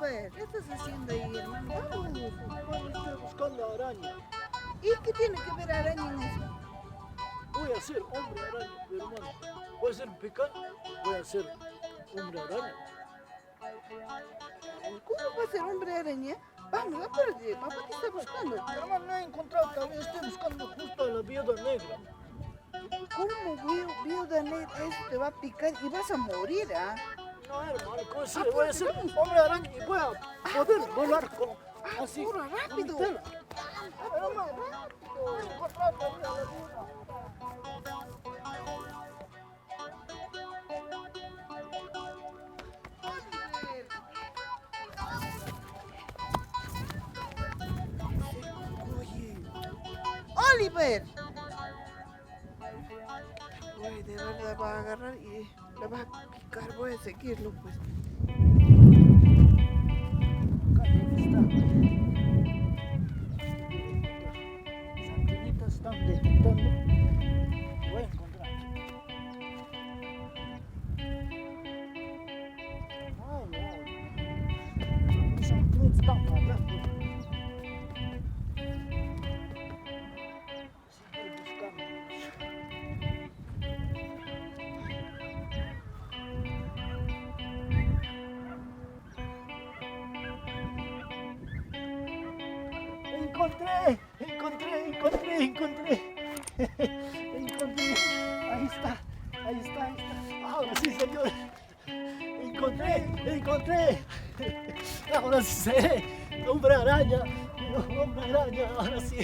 Oliver, ¿qué estás haciendo ahí, hermano? Vamos. Hermano, estoy buscando araña. ¿Y qué tiene que ver araña en eso? Voy a ser hombre araña, hermano. Voy a ser pecado, voy a ser hombre araña. ¿Cómo va a ser hombre araña? Vamos, apúrate, papá te está buscando. Hermano, no he encontrado todavía, estoy buscando justo a la viuda negra. ¿Cómo viuda negra? Eso te va a picar y vas a morir, ¿ah? No, hermano, ¿cómo se voy a ser hombre araña y voy a poder volar con así? ¡Pura, rápido! con mi tela. Hermano, no he encontrado todavía a la viuda. Oliver. Uy, de verdad va a agarrar y le va a picar. Voy a seguirlo, pues. Las antenitas están detectando. Voy a encontrar. Ay, no. Mis antenitas están hablando. Sigue buscando. Encontré. Encontré. Ahí está. Ahora sí, señor. Encontré. Ahora sí sé. Hombre araña, ahora sí.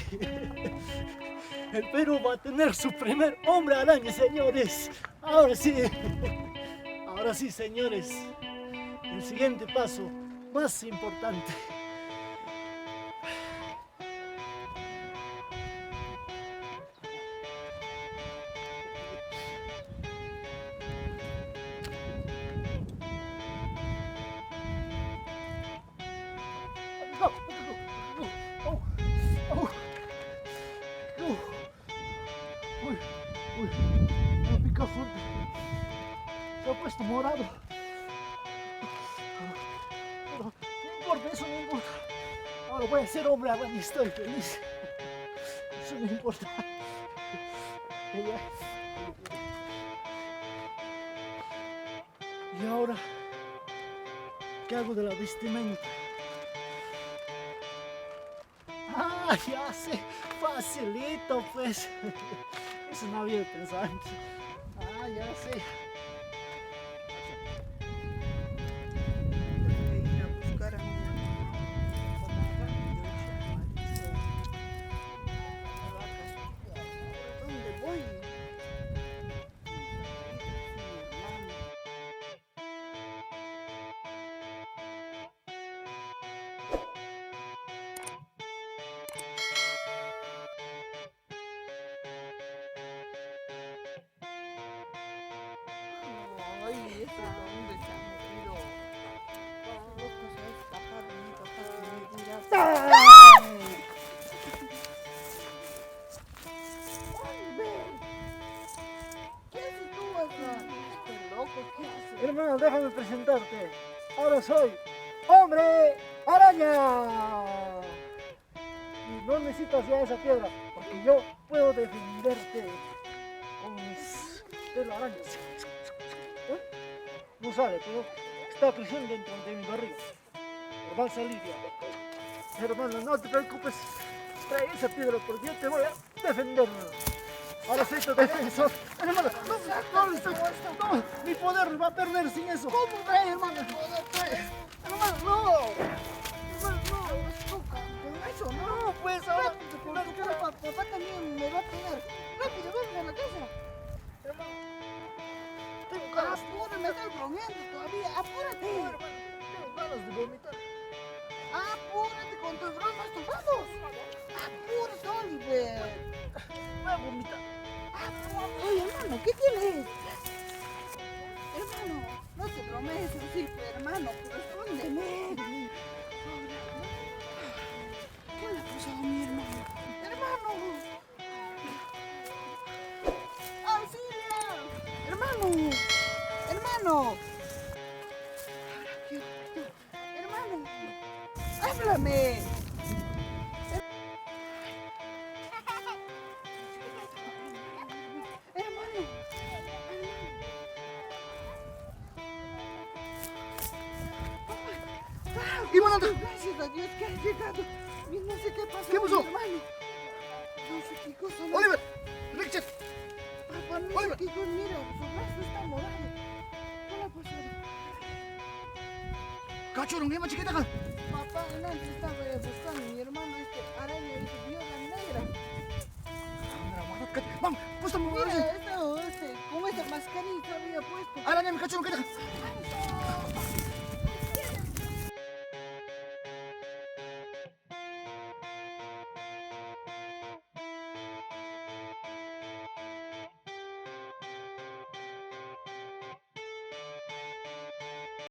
El Perú va a tener su primer hombre araña, señores. Ahora sí, señores. El siguiente paso, más importante. Uy, me pica fuerte. Se ha puesto morado. Pero no importa, eso no importa. Ahora voy a ser hombre araña y estoy feliz. Eso no importa. Y ahora, ¿qué hago de la vestimenta? Ah, ya sé, facilito pues. Eso no había pensado antes. Ah, ya sé. Tengo que ir a buscar a mi ¿dónde voy? Ay, ese dónde se ha metido. Loco, se ha escapado mi papá que me dirá. Oliver, ¿qué haces tú acá? Este loco, ¿qué haces? Hermano, déjame presentarte. Ahora soy hombre araña. Y no necesitas ya esa piedra, porque yo puedo defenderte con mis telarañas. ¿Eh? No sale, pero está creciendo dentro de mi barriga. Pero va a salir ya. Hermano, no te preocupes. Trae esa piedra porque yo te voy a defender. Ahora soy tu defensor. Hermano, no, mi poder va a perder sin eso. ¿Cómo Trae, hermano. Hermano, no. Hermano, no. Con eso, no. No, pues ahora. Rápido, por tu culpa, papá también me va a pegar. Rápido, vamos a la casa. Hermano, tengo ganas. Apúrate, me estás bromeando todavía. Apúrate. Tengo ganas de vomitar. Apúrate con tus bromas, tú vamos. Apúrate, Oliver. Voy a vomitar. Oye, hermano, ¿qué tienes? Hermano, no te bromees así, hermano, respóndeme. ¿Qué le pasó a mi hermano? ¡Hermano! ¡Auxilio! ¡Hermano! ¡Hermano! Hermano, háblame. Hermano. ¿Qué van a hacer? Gracias a Dios que has llegado. Y no sé qué pasó. ¿Qué pasó? mi hermano. No sé qué cosa. no- Oliver, Richard, Papá, mira, Oliver. que con mira, su brazo está morado. ¿Qué le ha pasado? cachorro, ¿qué más chiquita acá? Papá, antes estaba buscando a mi hermano araña y se vio la negra. Vamos, puesta mi Mira, con esta mascarita había puesto. araña, mi cachorro, ¿qué deja? Vamos.